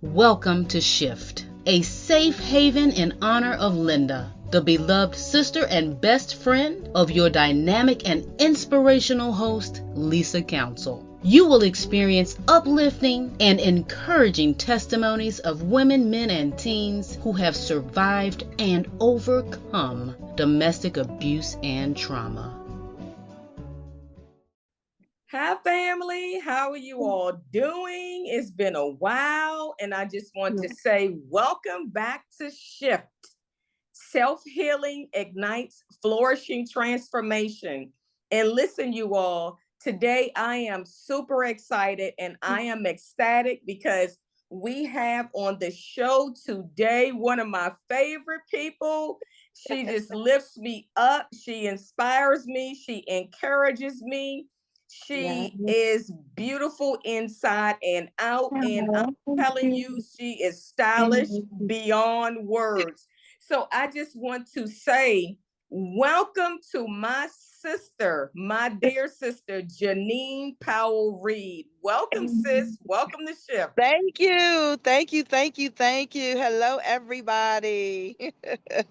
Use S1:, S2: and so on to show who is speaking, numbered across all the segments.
S1: Welcome to Shift, a safe haven in honor of Linda, the beloved sister and best friend of your dynamic and inspirational host, Lisa Council. You will experience uplifting and encouraging testimonies of women, men, and teens who have survived and overcome domestic abuse and trauma.
S2: Hi, family. How are you all doing? It's been a while, and I just want to say welcome back to Shift. Self-healing ignites flourishing transformation. And listen, you all, today I am super excited and I am ecstatic because we have on the show today one of my favorite people. She just lifts me up. She inspires me. She encourages me. She is beautiful inside and out. And I'm telling you, she is stylish beyond words. So I just want to say, welcome to my sister, my dear sister, Janine Powell-Reid. Welcome, sis. Welcome to Shift.
S3: Thank you. Thank you. Thank you. Thank you. Hello, everybody.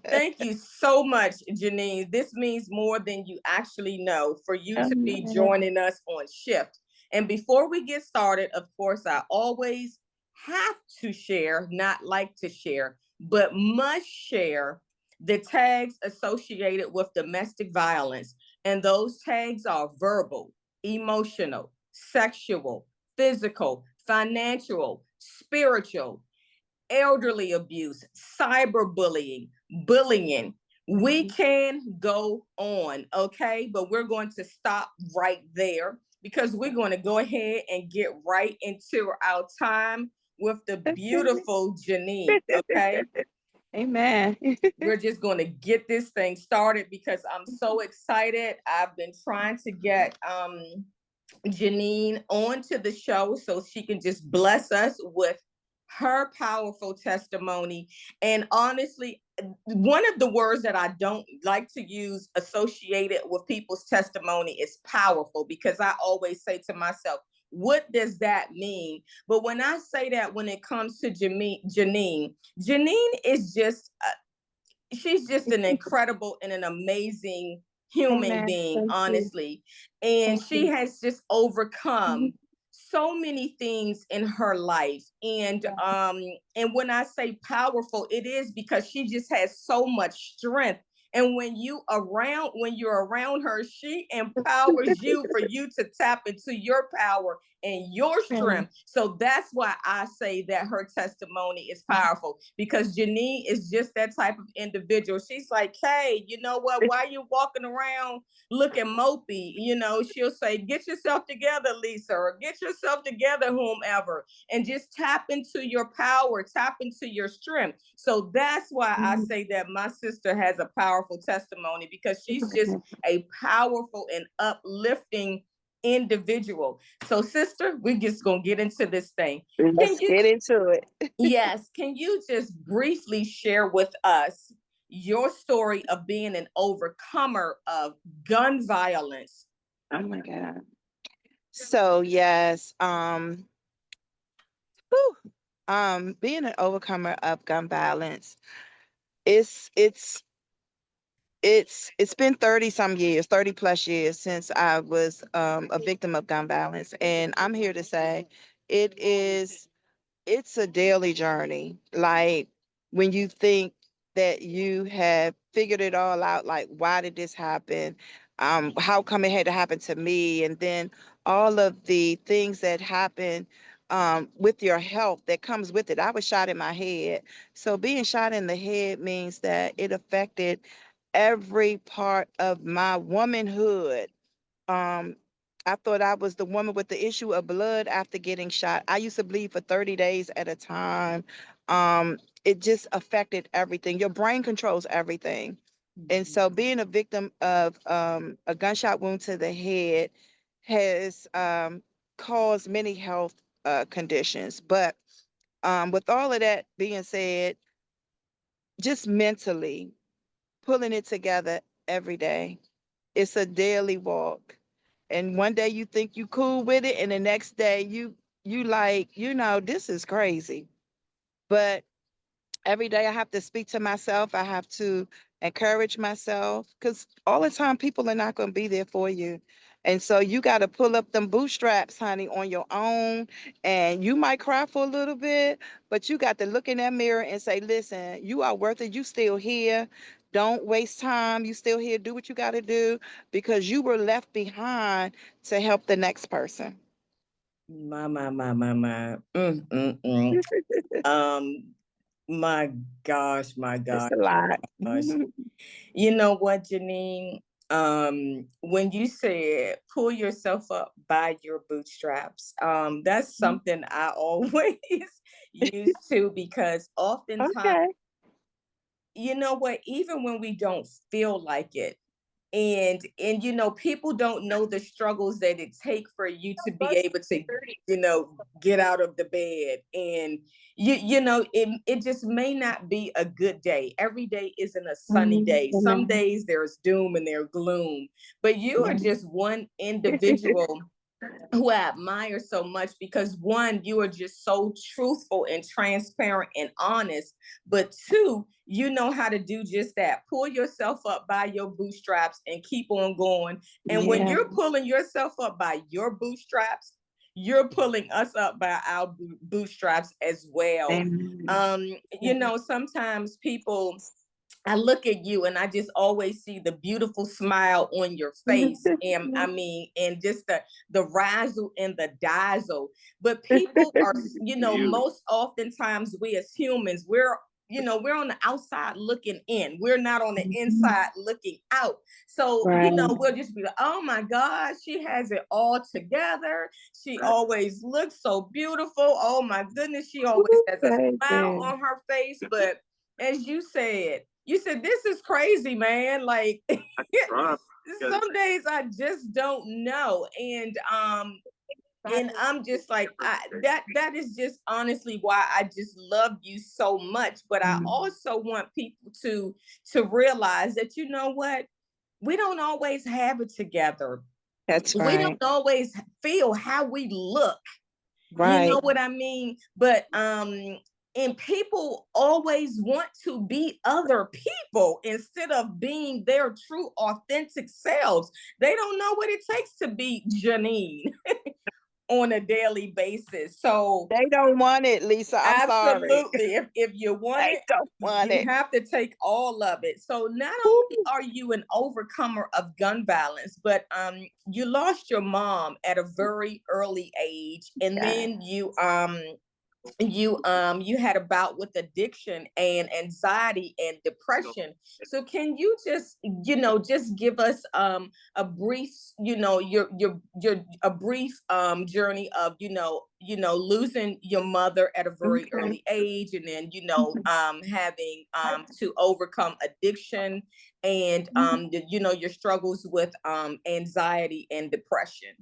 S2: Thank you so much, Janine. This means more than you actually know for you to be joining us on Shift. And before we get started, of course, I always have to share, not like to share, but must share the tags associated with domestic violence. And those tags are verbal, emotional, sexual, physical, financial, spiritual, elderly abuse, cyberbullying, bullying. We can go on, okay? But we're going to stop right there because we're going to go ahead and get right into our time with the beautiful Janine, okay?
S3: Amen.
S2: We're just going to get this thing started because I'm so excited. I've been trying to get Janine onto the show so she can just bless us with her powerful testimony. And honestly, one of the words that I don't like to use associated with people's testimony is powerful, because I always say to myself, what does that mean? But when I say that, when it comes to Janine is just, she's just an incredible and an amazing human being, honestly. And she has just overcome so many things in her life. And when I say powerful, it is because she just has so much strength. And when you're around her, she empowers you for you to tap into your power and your strength. So that's why I say that her testimony is powerful, because Janine is just that type of individual. She's like, hey, you know what? Why are you walking around looking mopey? You know, she'll say, get yourself together, Lisa, or get yourself together, whomever, and just tap into your power, tap into your strength. So that's why I say that my sister has a powerful testimony, because she's just a powerful and uplifting individual. So, sister, we're just gonna get into this thing.
S3: Let's get into it.
S2: Yes, can you just briefly share with us your story of being an overcomer of gun violence?
S3: Oh my God. So yes, being an overcomer of gun violence, it's it's it's been 30 some years, 30 plus years since I was a victim of gun violence. And I'm here to say it is it's a daily journey. Like, when you think that you have figured it all out, like, why did this happen? How come it had to happen to me? And then all of the things that happen with your health that comes with it. I was shot in my head. So being shot in the head means that it affected every part of my womanhood. um, I thought I was the woman with the issue of blood after getting shot. I used to bleed for 30 days at a time. It just affected everything. Your brain controls everything. And so being a victim of a gunshot wound to the head has caused many health conditions. But with all of that being said, just mentally pulling it together every day, it's a daily walk. And one day you think you cool with it, and the next day you like, this is crazy. But every day I have to speak to myself. I have to encourage myself because all the time people are not going to be there for you. And so you got to pull up them bootstraps, honey, on your own. And you might cry for a little bit, but you got to look in that mirror and say, listen, you are worth it. You still here. Don't waste time. You still here. Do what you got to do because you were left behind to help the next person.
S2: My. Um, my gosh, my
S3: It's
S2: gosh,
S3: a lot.
S2: gosh. You know what, Janine? When you said pull yourself up by your bootstraps, that's something I always use too, because oftentimes,
S3: Okay.
S2: you know what, even when we don't feel like it, and you know, people don't know the struggles that it take for you to be able to, you know, get out of the bed. And you know, it just may not be a good day. Every day isn't a sunny day. Some
S3: Mhm.
S2: days there's doom and there's gloom, but you are
S3: Yeah.
S2: just one individual who I admire so much, because one, you are just so truthful and transparent and honest. But two, you know how to do just that. Pull yourself up by your bootstraps and keep on going. And when
S3: Yeah.
S2: you're pulling yourself up by your bootstraps, you're pulling us up by our bootstraps as well.
S3: Amen.
S2: Um, you know, sometimes people, I look at you and I just always see the beautiful smile on your face. And I mean, and just the razzle and the dazzle. But people are, you know, most oftentimes we as humans, we're, you know, we're on the outside looking in. We're not on the inside looking out. So, you
S3: Right.
S2: know, we'll just be like, oh my God, she has it all together. She always looks so beautiful. Oh my goodness, she always
S3: Ooh,
S2: has a smile
S3: baby.
S2: on her face. But as you said, this is crazy, man. Like some days I just don't know. And I'm just like, that is just honestly why I just love you so much. But I
S3: Mm.
S2: also want people to realize that, you know what, we don't always have it together.
S3: That's
S2: We don't
S3: right.
S2: always feel how we look. You know
S3: Right.
S2: what I mean? But and people always want to be other people instead of being their true authentic selves. They don't know what it takes to be Janine on a daily basis. So
S3: They don't want it, Lisa. I'm sorry.
S2: absolutely, if you want
S3: They
S2: it,
S3: don't want
S2: you
S3: it.
S2: have to take all of it. So not only
S3: Ooh.
S2: are you an overcomer of gun violence, but you lost your mom at a very early age, and
S3: Yeah.
S2: then you had a bout with addiction and anxiety and depression. So can you just, you know, just give us a brief, you know, your a brief journey of, you know, losing your mother at a very
S3: Okay.
S2: early age, and then, you know, having to overcome addiction, and you know, your struggles with anxiety and depression.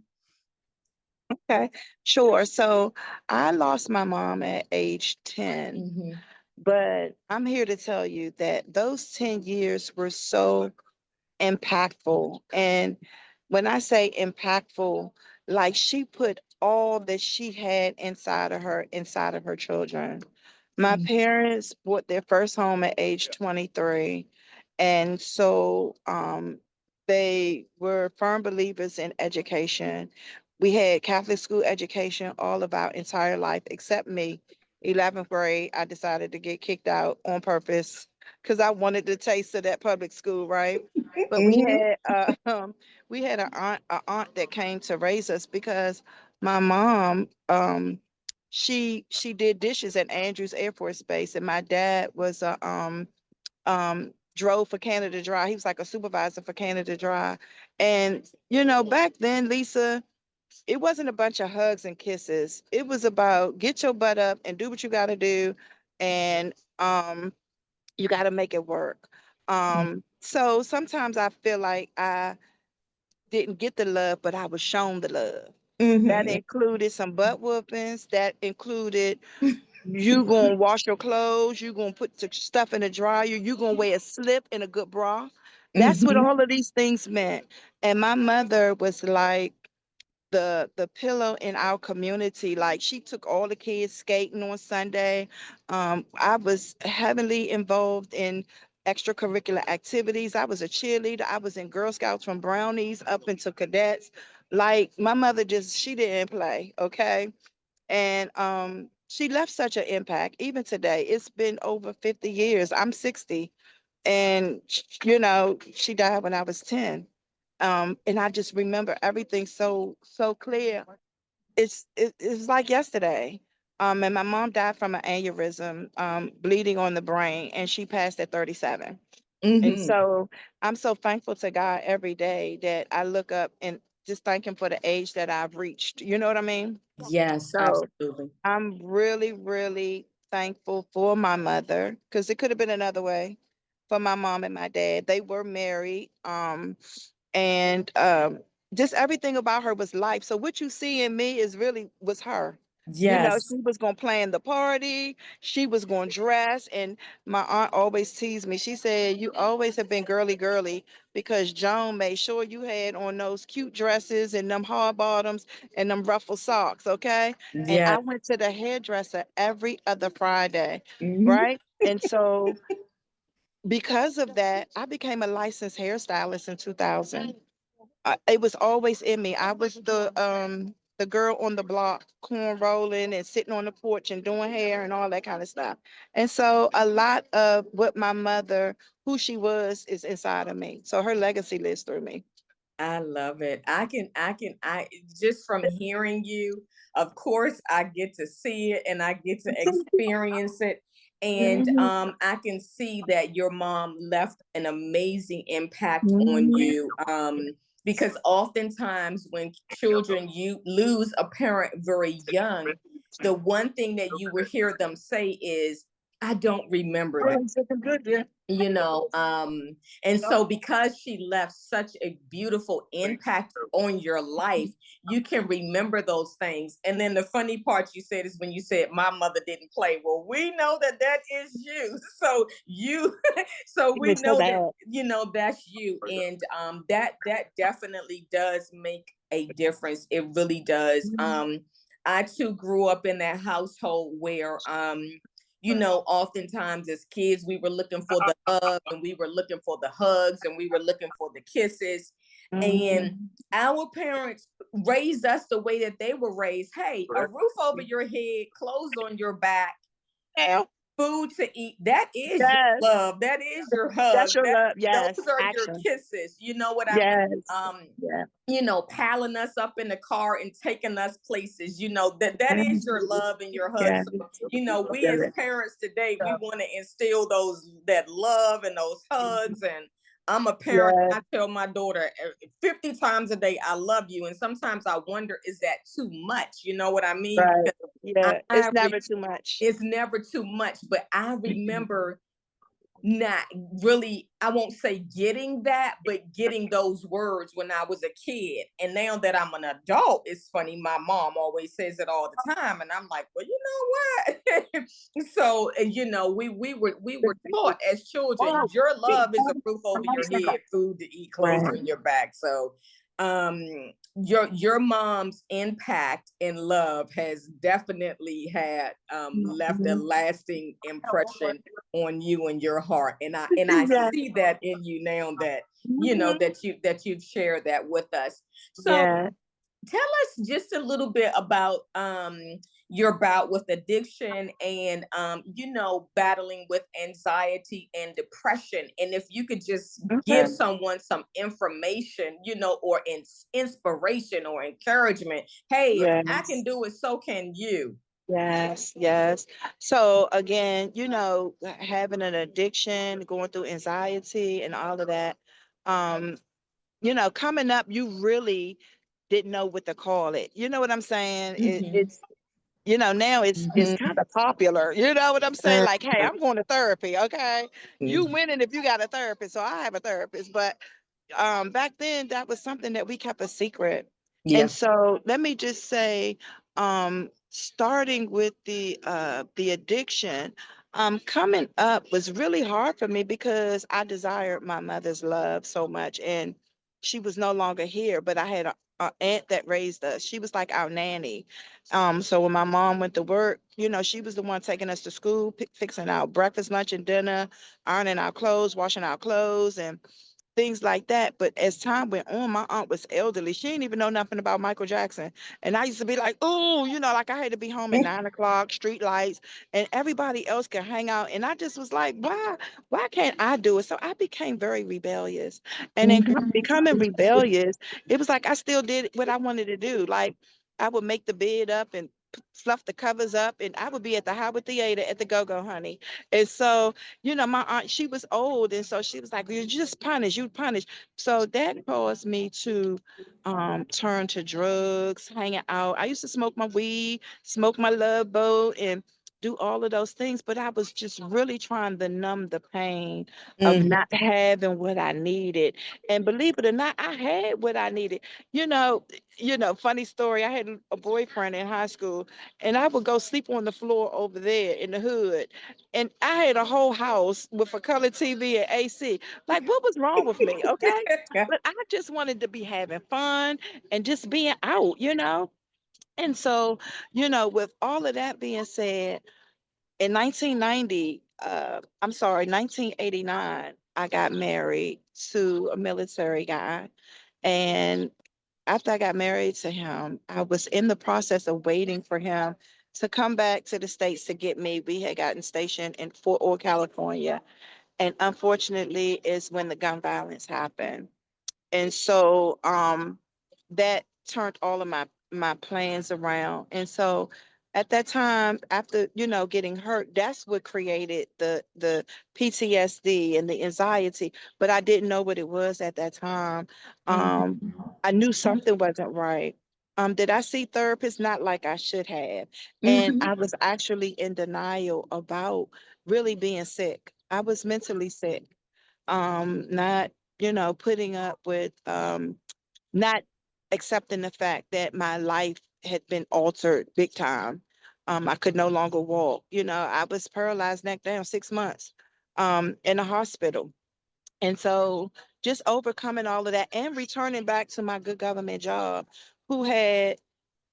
S3: Okay. Sure. So I lost my mom at age 10,
S2: Mm-hmm.
S3: but I'm here to tell you that those 10 years were so impactful. And when I say impactful, like she put all that she had inside of her children. My parents bought their first home at age 23. And so they were firm believers in education. We had Catholic school education all of our entire life, except me. 11th grade, I decided to get kicked out on purpose because I wanted the taste of that public school, right? But
S2: Mm-hmm.
S3: we had a aunt that came to raise us because my mom she did dishes at Andrews Air Force Base, and my dad was a drove for Canada Dry. He was like a supervisor for Canada Dry. And you know, back then, Lisa, it wasn't a bunch of hugs and kisses. It was about get your butt up and do what you got to do, and you got to make it work. So sometimes I feel like I didn't get the love, but I was shown the love. That
S2: Mm-hmm.
S3: included some butt whoopings. That included you gonna wash your clothes, you gonna put the stuff in the dryer, you gonna wear a slip and a good bra. That's what
S2: Mm-hmm.
S3: all of these things meant. And my mother was like, the pillow in our community. Like, she took all the kids skating on Sunday. I was heavily involved in extracurricular activities. I was a cheerleader. I was in Girl Scouts from brownies up into cadets. Like, my mother just, she didn't play, okay? And she left such an impact. Even today, it's been over 50 years. I'm 60, and she died when I was 10. And I just remember everything so clear. It's like yesterday. And my mom died from an aneurysm, bleeding on the brain, and she passed at 37. And
S2: Mm-hmm.
S3: so I'm so thankful to God every day that I look up and just thank him for the age that I've reached. You know what I mean?
S2: Yes,
S3: So
S2: absolutely.
S3: I'm really, really thankful for my mother, because it could have been another way, for my mom and my dad. They were married. And just everything about her was life. So what you see in me is really was her.
S2: Yes.
S3: She was gonna plan the party, she was gonna dress, and my aunt always teased me. She said, "You always have been girly girly, because Joan made sure you had on those cute dresses and them hard bottoms and them ruffled socks, okay?" And
S2: Yes.
S3: I went to the hairdresser every other Friday,
S2: Mm-hmm.
S3: right? And so because of that, I became a licensed hairstylist in 2000. It was always in me. I was the girl on the block, corn rolling and sitting on the porch and doing hair and all that kind of stuff. And so a lot of what my mother, who she was, is inside of me. So her legacy lives through me.
S2: I love it. I just from hearing you, of course, I get to see it and I get to experience it. And
S3: Mhm,
S2: I can see that your mom left an amazing impact on
S3: mhm.
S2: you. Because oftentimes when children you lose a parent very young, the one thing that you will hear them say is, I don't remember
S3: Oh,
S2: that.
S3: it's looking good, yeah.
S2: you know and so because she left such a beautiful impact on your life, you can remember those things. And then the funny part you said is when you said my mother didn't play. Well, we know that that is you. So you so
S3: It
S2: we
S3: was so
S2: know that
S3: bad.
S2: that's you. And that definitely does make a difference. It really does.
S3: Mhm.
S2: I too grew up in that household where oftentimes as kids, we were looking for the love and we were looking for the hugs and we were looking for the kisses. And
S3: Mhm.
S2: our parents raised us the way that they were raised. Hey, a roof over your head, clothes on your back,
S3: Yeah.
S2: food to eat. That is your
S3: Yes.
S2: love. That is your hug.
S3: That's your love. Yes.
S2: Those are your
S3: Action.
S2: kisses. You know what I mean?
S3: Yes.
S2: Um,
S3: Yeah.
S2: palling us up in the car and taking us places. That is your
S3: Mhm.
S2: love and your hug.
S3: Yeah.
S2: So, we as parents today, we want to instill that love and those hugs. And I'm a parent.
S3: Yeah.
S2: I tell my daughter 50 times a day, I love you. And sometimes I wonder, is that too much? You know what I mean?
S3: Right.
S2: Because
S3: Yeah.
S2: I
S3: It's never too much.
S2: it's never too much. But I remember not really, I won't say getting that, but getting those words when I was a kid. And now that I'm an adult, it's funny, my mom always says it all the time. And I'm like, well, you know what? So, we were taught as children, your love is a roof over your head, food to eat, clothes
S3: Right.
S2: on your back. So um your mom's impact and love has definitely had left a
S3: Mhm.
S2: lasting impression on you and your heart. And I
S3: Yeah.
S2: see that in you now, that
S3: Mhm.
S2: you've shared that with us. So
S3: Yeah.
S2: tell us just a little bit about your bout with addiction and battling with anxiety and depression. And if you could just give
S3: Okay.
S2: someone some information, or inspiration or encouragement. Hey, if I can
S3: Yes.
S2: do it, so can you.
S3: Yes. Yes. So again, having an addiction, going through anxiety and all of that, um, coming up, you really didn't know what to call it. You know what I'm saying?
S2: Hmm.
S3: It's now it's
S2: Hmm.
S3: kind of popular. You know what I'm saying? Like, hey, I'm going to therapy. Okay, you winning if you got a therapist. So I have a therapist, but back then that was something that we kept a secret. And
S2: Yeah.
S3: so let me just say, starting with the addiction, coming up was really hard for me because I desired my mother's love so much, and she was no longer here, but I had aunt that raised us. She was like our nanny. So when my mom went to work, she was the one taking us to school, fixing our breakfast, lunch, and dinner, ironing our clothes, washing our clothes, and things like that. But as time went on, my aunt was elderly. She didn't even know nothing about Michael Jackson. And I used to be like, oh, like I had to be home at 9 o'clock, street lights, and everybody else could hang out. And I just was like, why can't I do it? So I became very rebellious. And in becoming rebellious, it was like I still did what I wanted to do. Like I would make the bed up and fluff the covers up, and I would be at the Howard Theater at the Go-Go Honey. And so my aunt, she was old, and so she was like, "You just punish, you punish." So that caused me to turn to drugs, hanging out. I used to smoke my weed, smoke my love boat, and do all of those things, but I was just really trying to numb the pain of not having what I needed. And believe it or not, I had what I needed. You know, funny story. I had a boyfriend in high school, and I would go sleep on the floor over there in the hood, and I had a whole house with a color TV and AC. Like, what was wrong with me? Okay. But I just wanted to be having fun and just being out. And so, with all of that being said, in 1990, I'm sorry, 1989, I got married to a military guy. And after I got married to him, I was in the process of waiting for him to come back to the States to get me. We had gotten stationed in Fort Ord, California. And unfortunately, is when the gun violence happened. And so that turned all of my plans around. And so at that time, after getting hurt, that's what created the PTSD and the anxiety. But I didn't know what it was at that time. I knew something wasn't right. Did I see therapists? Not like I should have. And I was actually in denial about really being sick. I was mentally sick. Not putting up with not accepting the fact that my life had been altered big time. I could no longer walk. I was paralyzed neck down 6 months in a hospital. And so just overcoming all of that and returning back to my good government job, who had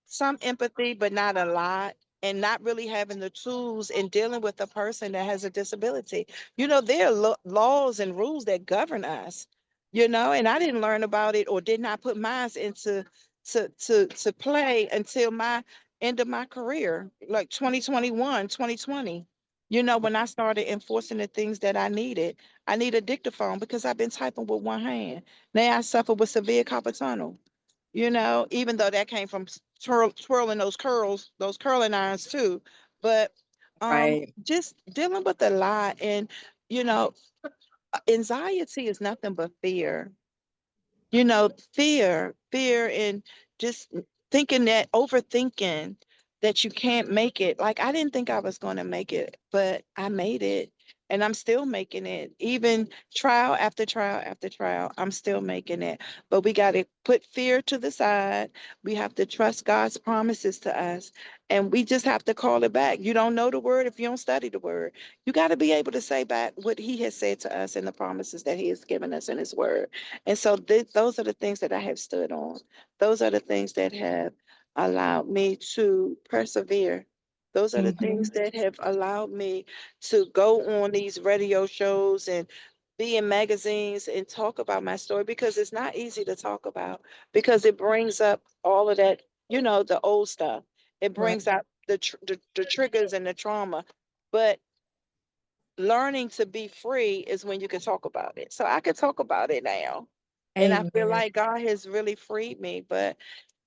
S3: some empathy, but not a lot, and not really having the tools in dealing with a person that has a disability. There are laws and rules that govern us, and I didn't learn about it or did not put mine into to play until my end of my career, like 2021, 2020. When I started enforcing the things that I needed. I need a dictaphone because I've been typing with one hand. Now I suffer with severe carpal tunnel, even though that came from twirling those curling irons too. But
S2: Right.
S3: just dealing with a lot, and you know, anxiety is nothing but fear. Fear, and just thinking that, overthinking that you can't make it. Like, I didn't think I was going to make it, but I made it, and I'm still making it. Even trial after trial after trial, I'm still making it. But we got to put fear to the side. We have to trust God's promises to us, and we just have to call it back. You don't know the word if you don't study the word. You got to be able to say back what he has said to us and the promises that he has given us in his word. And so those are the things that I have stood on. Those are the things that have allowed me to persevere. Those are the things that have allowed me to go on these radio shows and be in magazines and talk about my story, because it's not easy to talk about, because it brings up all of that, the old stuff. It
S2: Right.
S3: brings out the triggers and the trauma. But learning to be free is when you can talk about it. So I can talk about it now. And I feel
S2: Amen.
S3: like God has really freed me. But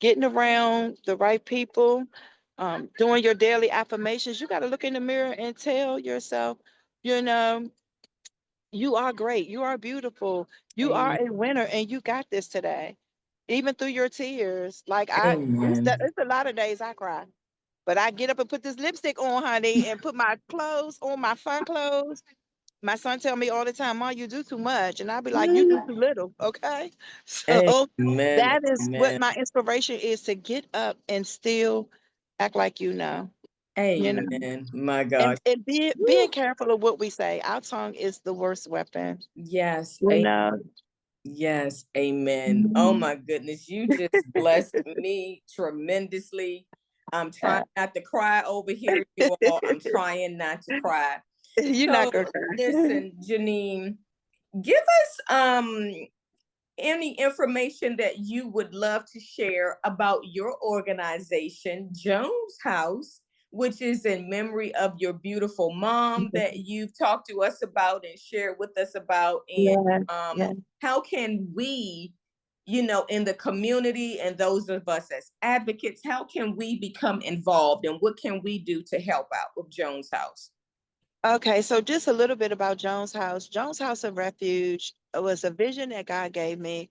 S3: getting around the right people, doing your daily affirmations, you got to look in the mirror and tell yourself, you know, you are great. You are beautiful. You are
S2: Amen.
S3: a winner, and you got this today. Even through your tears. Like,
S2: Amen.
S3: it's a lot of days I cry. But I get up and put this lipstick on, honey, and put my clothes on, my fun clothes. My son tell me all the time, "Mom, you do too much," and I'll be like, "You do too little." Okay, so
S2: Amen.
S3: that is what
S2: Amen.
S3: my inspiration is, to get up and still act like you know,
S2: Amen. My
S3: and
S2: gosh.
S3: being
S2: Woo.
S3: careful of what we say. Our tongue is the worst weapon.
S2: Yes.
S3: You know,
S2: Yes, amen. Oh
S3: Mhm.
S2: my goodness, you just blessed me tremendously. I'm trying not to cry over here, you all. I'm trying not to cry.
S3: You're not
S2: So
S3: gonna cry.
S2: listen, Janine, give us any information that you would love to share about your organization, Joan's House, which is in memory of your beautiful mom that you've talked to us about and shared with us about. And
S3: Yeah, yeah.
S2: how can we, in the community and those of us as advocates, how can we become involved and what can we do to help out with Joan's House?
S3: Okay, so just a little bit about Joan's House. Joan's House of Refuge was a vision that God gave me.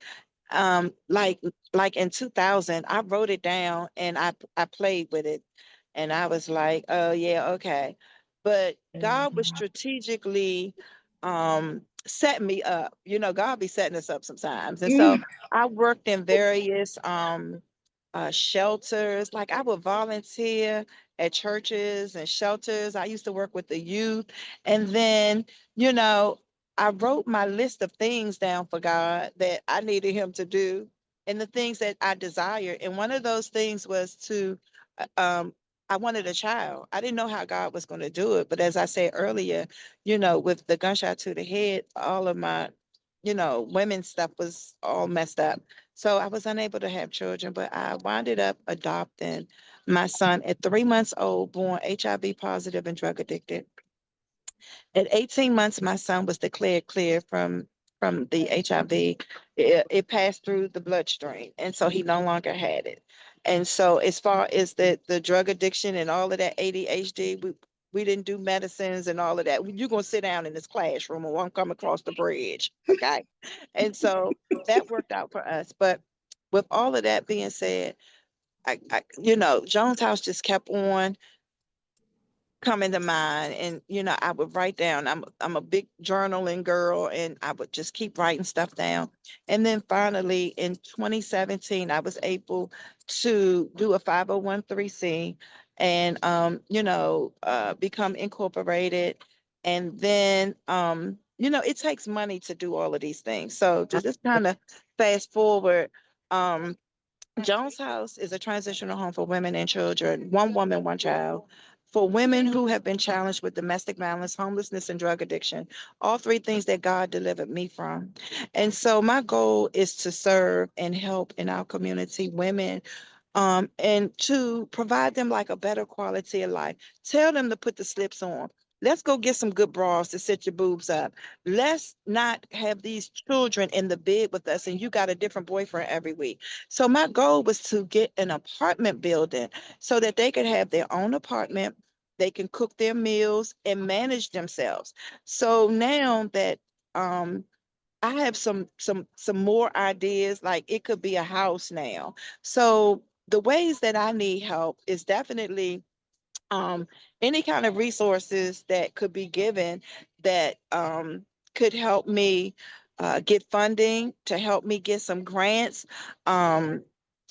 S3: Like in 2000, I wrote it down and I played with it, and I was like, oh yeah, okay. But God was strategically setting me up. God be setting us up sometimes. And so
S2: Mm.
S3: I worked in various shelters. Like I would volunteer at churches and shelters. I used to work with the youth. And then, you know, I wrote my list of things down for God that I needed Him to do and the things that I desired. And one of those things was I wanted a child. I didn't know how God was going to do it. But as I said earlier, with the gunshot to the head, all of my, women's stuff was all messed up. So I was unable to have children, but I wound up adopting my son at 3 months old, born HIV positive and drug addicted. At 18 months, my son was declared clear from the HIV. It passed through the bloodstream, and so he no longer had it. And so, as far as the drug addiction and all of that ADHD, we didn't do medicines and all of that. You're gonna sit down in this classroom, or I'm coming across the bridge, okay? And so that worked out for us. But with all of that being said, Jones House just kept on come into mind, and I would write down. I'm a big journaling girl, and I would just keep writing stuff down. And then finally in 2017 I was able to do a 501(c) and become incorporated. And then it takes money to do all of these things, so just kind of fast forward. Jones House is a transitional home for women and children, one woman, one child, for women who have been challenged with domestic violence, homelessness, and drug addiction, all three things that God delivered me from. And so my goal is to serve and help in our community women, and to provide them like a better quality of life. Tell them to put the slips on. Let's go get some good bras to set your boobs up. Let's not have these children in the bed with us and you got a different boyfriend every week. So my goal was to get an apartment building so that they could have their own apartment. They can cook their meals and manage themselves. So now that I have some more ideas, like it could be a house now. So the ways that I need help is definitely um, any kind of resources that could be given that could help me get funding, to help me get some grants. Um,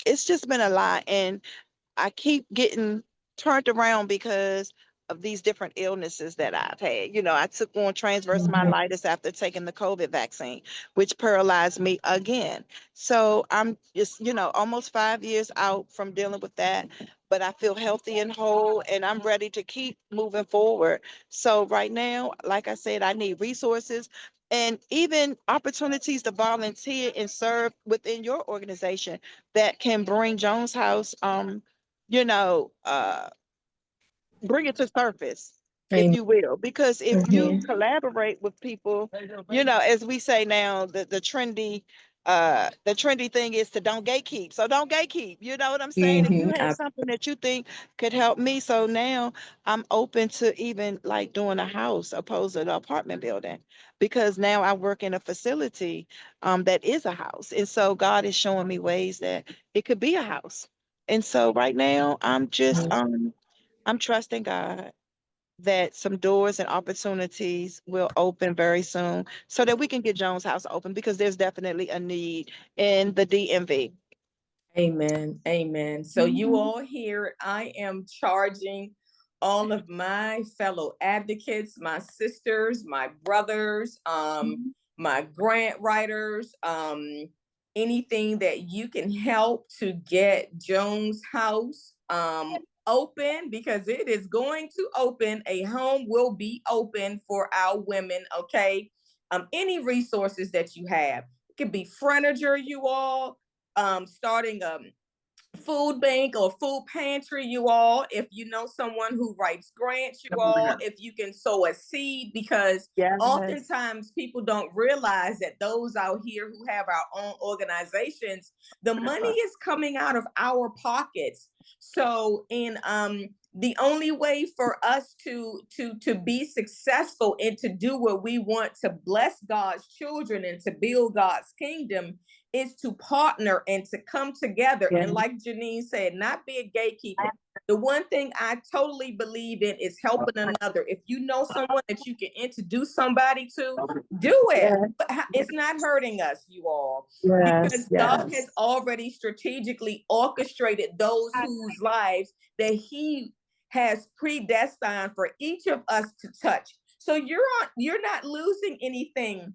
S3: it's just been a lot, and I keep getting turned around because of these different illnesses that I've had. I took on transverse myelitis after taking the COVID vaccine, which paralyzed me again. So I'm just, almost 5 years out from dealing with that, but I feel healthy and whole, and I'm ready to keep moving forward. So right now, like I said, I need resources and even opportunities to volunteer and serve within your organization that can bring Jones House you know, uh, bring it to surface, if
S2: Amen.
S3: you will. Because if you
S2: Mhm.
S3: collaborate with people, as we say now, the trendy thing is to don't gatekeep. So don't gatekeep. You know what I'm saying? If you
S2: Mhm.
S3: have something that you think could help me, so now I'm open to even like doing a house opposed to the apartment building, because now I work in a facility that is a house. And so God is showing me ways that it could be a house. And so right now I'm trusting God that some doors and opportunities will open very soon so that we can get Jones House open, because there's definitely a need in the DMV.
S2: Amen. Amen. So you
S3: Mhm.
S2: all hear, I am charging all of my fellow advocates, my sisters, my brothers,
S3: Mhm.
S2: my grant writers, anything that you can help to get Joan's house open, because it is going to open. A home will be open for our women, okay? Any resources that you have. It could be furniture, you all, starting food bank or food pantry, you all, if you know someone who writes grants, you all, if you can sow a seed, because oftentimes people don't realize that those out here who have our own organizations, the money is coming out of our pockets. So the only way for us to be successful and to do what we want to bless God's children and to build God's kingdom is to partner and to come together. And like Janine said, not be a gatekeeper. The one thing I totally believe in is helping another. If you know someone that you can introduce somebody to, do it. But it's not hurting us, you all. Because God has already strategically orchestrated those whose lives that he has predestined for each of us to touch. So you're not losing anything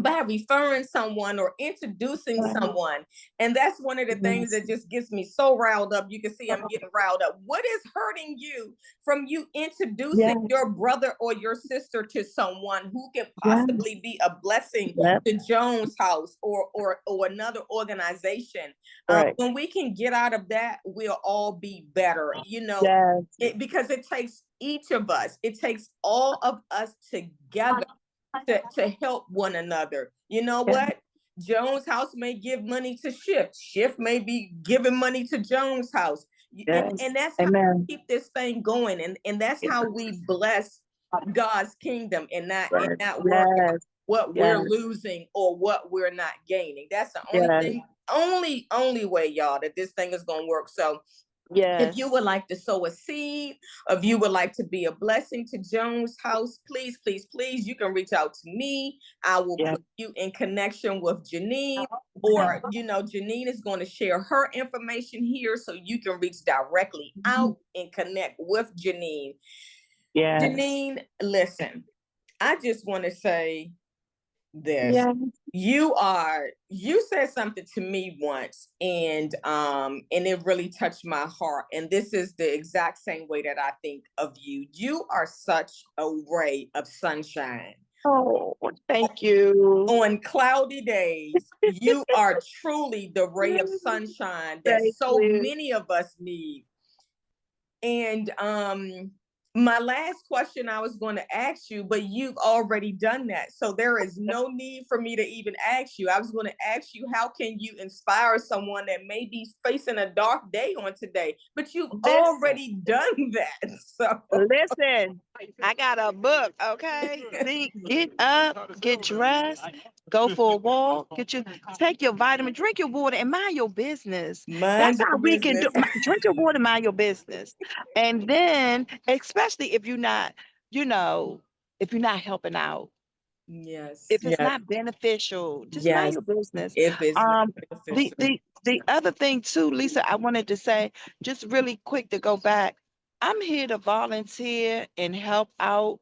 S2: by referring someone or introducing someone. And that's one of the things that just gets me so riled up. You can see I'm getting riled up. What is hurting you from you introducing your brother or your sister to someone who can possibly be a blessing to Joan's house or another organization? When we can get out of that, we'll all be better, you know, because it takes each of us, it takes all of us together to help one another. You know what? Joan's house may give money to Shift. Shift may be giving money to Joan's house. And that's how we keep this thing going. And that's how we bless God's kingdom and not worry what we're losing or what we're not gaining. That's the only thing, only way, y'all, that this thing is gonna work. So if you would like to sow a seed, if you would like to be a blessing to Joan's house, please, please, please, you can reach out to me. I will put you in connection with Janine, or, you know, Janine is going to share her information here so you can reach directly out and connect with Janine. Janine, listen, I just want to say this. You said something to me once, and it really touched my heart, and this is the exact same way that I think of you. You are such a ray of sunshine.
S3: Oh, thank you.
S2: On cloudy days, you are truly the ray of sunshine that many of us need. And my last question I was going to ask you, but you've already done that. So there is no need for me to even ask you. I was going to ask you, how can you inspire someone that may be facing a dark day on today? But you've already done that. So
S3: listen, I got a book, okay? See, get up, get dressed, go for a walk, take your vitamin, drink your water, and mind your business. That's how we can do. Drink your water, mind your business. And then, especially if you're not, if you're not helping out. If it's not beneficial, just mind your business.
S2: If it's not beneficial.
S3: The other thing too, Lisa, I wanted to say, just really quick to go back. I'm here to volunteer and help out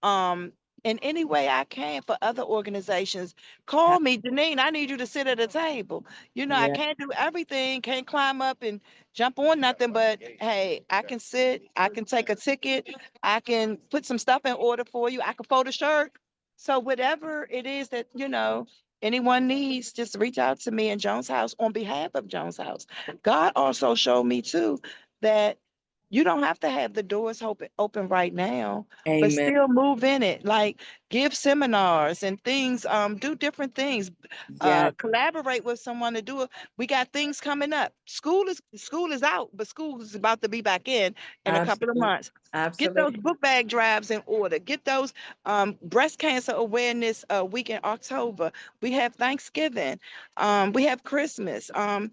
S3: in any way I can for other organizations. Call me, Janine. I need you to sit at a table. I can't do everything, can't climb up and jump on nothing, but hey, I can sit, I can take a ticket, I can put some stuff in order for you, I can fold a shirt. So whatever it is that, anyone needs, just reach out to me in Joan's house on behalf of Joan's house. God also showed me too that you don't have to have the doors open right now, but still move in it. Like give seminars and things, do different things, collaborate with someone to do it. We got things coming up. School is out, but school is about to be back in a couple of months. Get those book bag drives in order. Get those breast cancer awareness week in October. We have Thanksgiving. We have Christmas. And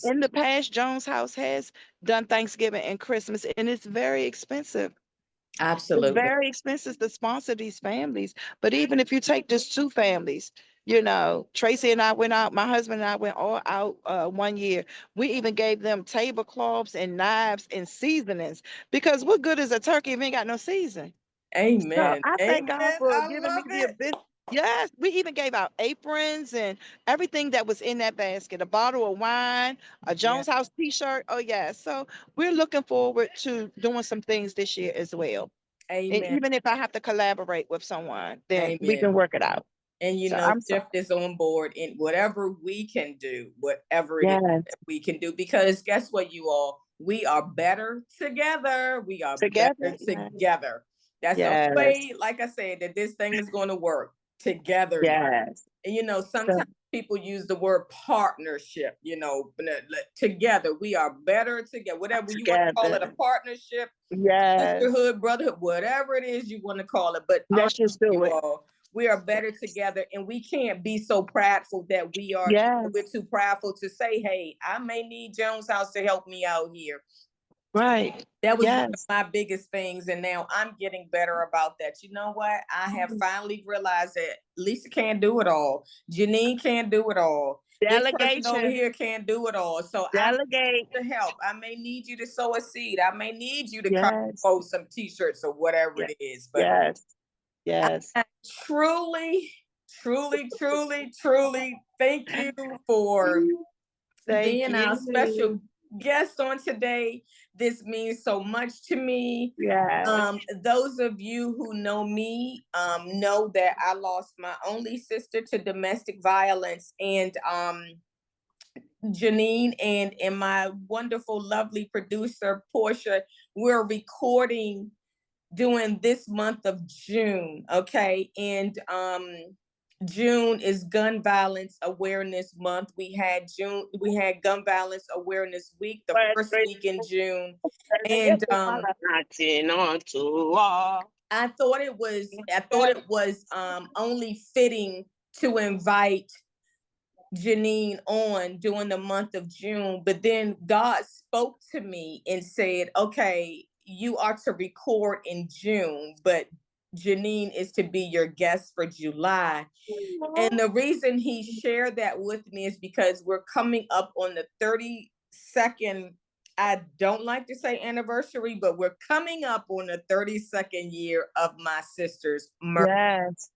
S3: in the past, Joan's house has done Thanksgiving and Christmas, and it's very expensive.
S2: Absolutely.
S3: It's very expensive to sponsor these families. But even if you take just two families, Tracy and I went out, my husband and I went all out one year. We even gave them tablecloths and knives and seasonings, because what good is a turkey if you ain't got no season?
S2: Amen.
S3: So I thank God for giving me the ability. Yes, we even gave out aprons and everything that was in that basket, a bottle of wine, a
S2: Yeah.
S3: Jones House t-shirt. Oh, yeah. So we're looking forward to doing some things this year as well. And
S2: Amen.
S3: even if I have to collaborate with someone, then we
S2: Amen.
S3: can work it out.
S2: And
S3: So I'm so
S2: Shift is on board in whatever we can do, whatever it is
S3: yes,
S2: that we can do. Because guess what, you all? We are better together. We are
S3: together.
S2: better
S3: Yes,
S2: together. That's the only
S3: yes,
S2: way, like I said, that this thing is going to work together.
S3: yes.
S2: And
S3: So
S2: sometimes people use the word partnership, together. We are better together. Whatever you want to call it, a
S3: together.
S2: partnership,
S3: Yes.
S2: sisterhood, brotherhood, whatever it is you want to call it. But
S3: Let's just do
S2: you
S3: it.
S2: all, we are better together, and we can't be so prideful that
S3: Yes.
S2: we're too prideful to say, hey, I may need Jones House to help me out here.
S3: Right.
S2: That was one of
S3: Yes.
S2: my biggest things, and now I'm getting better about that. You know what? I have finally realized that Lisa can't do it all. Janine can't do it all. This person over
S3: Delegation.
S2: here can't do it all. So I may
S3: Delegate.
S2: need to help. I may need you to sow a seed. I may need you to come
S3: Yes.
S2: post some t-shirts or whatever
S3: Yes.
S2: it is. But
S3: Yes. Yes.
S2: I truly, truly, truly, truly thank you for
S3: Thank
S2: being our
S3: you.
S2: special guest on today. This means so much to me.
S3: Yes.
S2: Those of you who know me know that I lost my only sister to domestic violence, and Janine and my wonderful, lovely producer Portia, we're recording during this month of June, okay? And June is Gun Violence Awareness Month. We had Gun Violence Awareness Week, the first week in June. And I thought it was only fitting to invite Janine on during the month of June, but then God spoke to me and said, okay, you are to record in June, but Janine is to be your guest for July. And the reason he shared that with me is because we're coming up on the 32nd. I don't like to say anniversary, but we're coming up on the 32nd year of my sister's murder.
S3: Yes.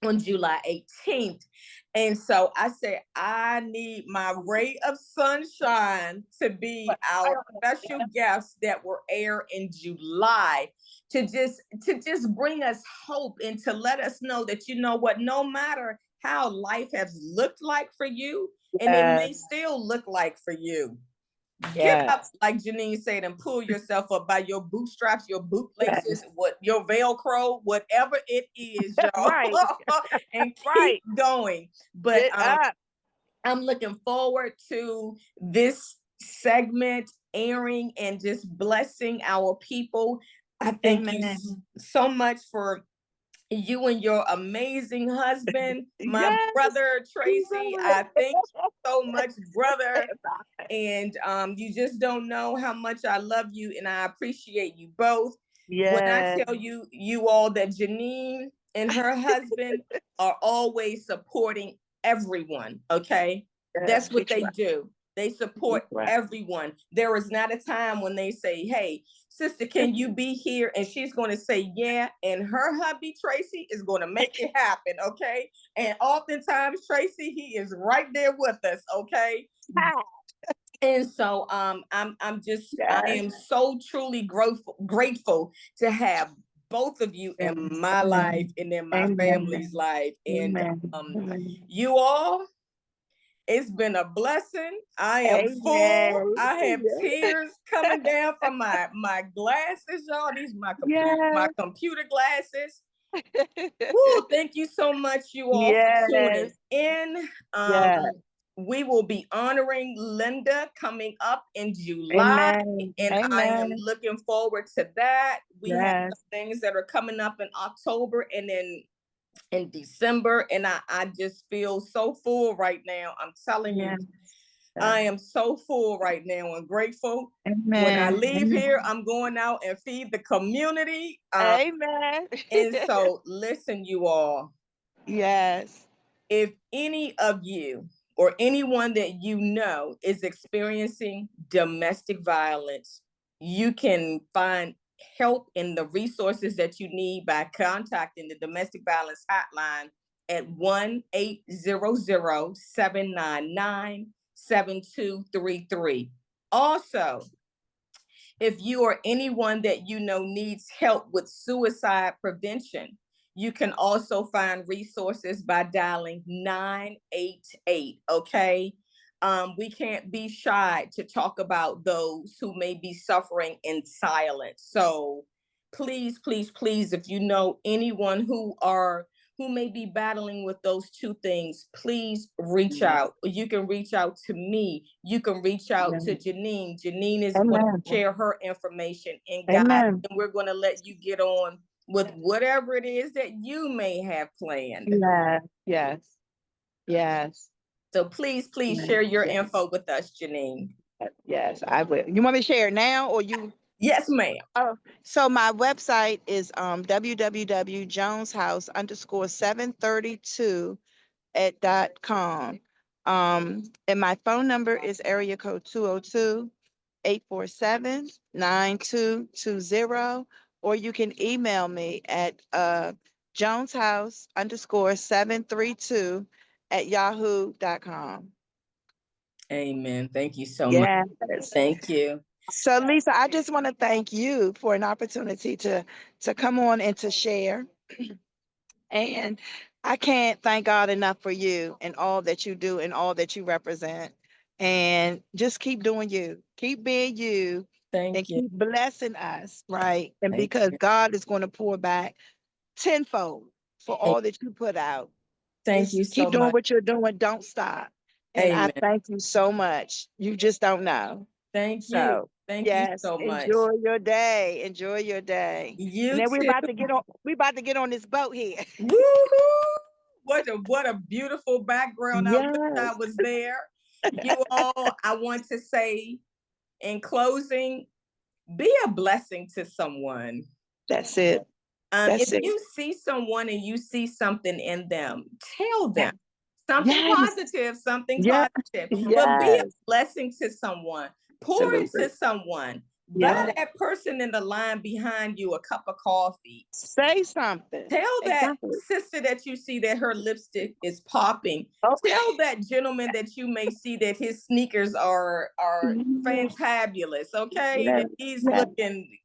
S2: On July 18th. And so I said, I need my ray of sunshine to be our special guests that will air in July to just bring us hope and to let us know that, you know what, no matter how life has looked like for you, and it may still look like for you, get up, like Janine said, and pull yourself up by your bootstraps, your bootlaces, your Velcro, whatever it is, y'all,
S3: Right.
S2: and keep going. But
S3: Get up.
S2: I'm looking forward to this segment airing and just blessing our people. I thank you so much for you and your amazing husband, my brother Tracy. I thank you so much, brother. And you just don't know how much I love you, and I appreciate you both. When I tell you all that Janine and her husband are always supporting everyone, okay? That's what they do. They support everyone. There is not a time when they say, hey, sister, can you be here? And she's going to say, yeah. And her hubby, Tracy, is going to make it happen, okay? And oftentimes, Tracy, he is right there with us, okay? And so I am so truly grateful to have both of you in my life and in my family's life. And you all, it's been a blessing. I am full. I have tears coming down from my glasses, y'all. These my computer glasses. Woo, thank you so much, you all, for tuning in. We will be honoring Linda coming up in July, and I am looking forward to that. We have things that are coming up in October and then in December, and I just feel so full right now. I'm telling you, I am so full right now and grateful. When I leave here, I'm going out and feed the community. And so listen, you all.
S3: Yes.
S2: If any of you or anyone that you know is experiencing domestic violence, you can find help and the resources that you need by contacting the domestic violence hotline at 1-800-799-7233. Also, if you or anyone that you know needs help with suicide prevention, you can also find resources by dialing 988, okay? We can't be shy to talk about those who may be suffering in silence. So please, please, please, if you know anyone who may be battling with those two things, please reach out. You can reach out to me. You can reach out to Janine. Janine is going to share her information and guide, and we're going to let you get on with whatever it is that you may have planned.
S3: Yes.
S2: So please share your info with us, Janine.
S3: Yes, I will. You want me to share it now or you?
S2: Yes, ma'am.
S3: Oh, so my website is www.joneshouse_732@.com. And my phone number is area code 202-847-9220, or you can email me at joneshouse_732@yahoo.com.
S2: Amen. Thank you so much. Thank you.
S3: So Lisa, I just want to thank you for an opportunity to come on and to share. And I can't thank God enough for you and all that you do and all that you represent. And just keep doing you, keep being you, and keep blessing us, right? And because God is going to pour back tenfold for all that you put out.
S2: Thank you so much.
S3: Keep doing what you're doing. Don't stop. And I thank you so much. You just don't know.
S2: Thank you. Thank you so much.
S3: Enjoy your day. Enjoy your day.
S2: You
S3: and then
S2: too.
S3: we're about to get on this boat here.
S2: Woohoo! What a beautiful background. I wish I was there. You all, I want to say in closing, be a blessing to someone.
S3: That's it.
S2: If you see someone and you see something in them, tell them something positive, positive. But be a blessing to someone. Pour into someone. Buy that person in the line behind you a cup of coffee.
S3: Say something.
S2: Tell that sister that you see that her lipstick is popping. Tell that gentleman that you may see that his sneakers are fantabulous, okay? That he's looking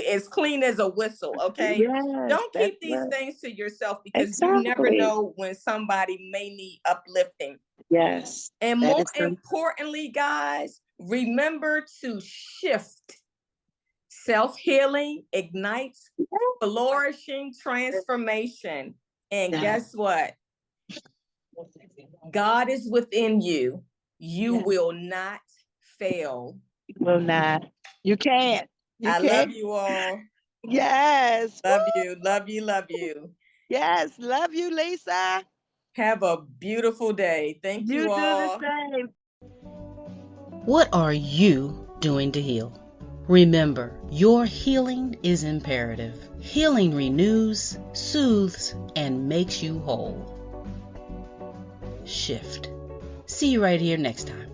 S2: as clean as a whistle, okay? Don't keep these things to yourself, because you never know when somebody may need uplifting.
S3: Yes.
S2: And more importantly, guys, remember to shift. Self-healing ignites flourishing transformation. And guess what? God is within you. You will not fail.
S3: You will not. You can't.
S2: I love you all.
S3: Yes.
S2: Love you. Love you. Love you.
S3: Yes. Love you, Lisa.
S2: Have a beautiful day. Thank you all.
S3: Do the same.
S1: What are you doing to heal? Remember, your healing is imperative. Healing renews, soothes, and makes you whole. Shift. See you right here next time.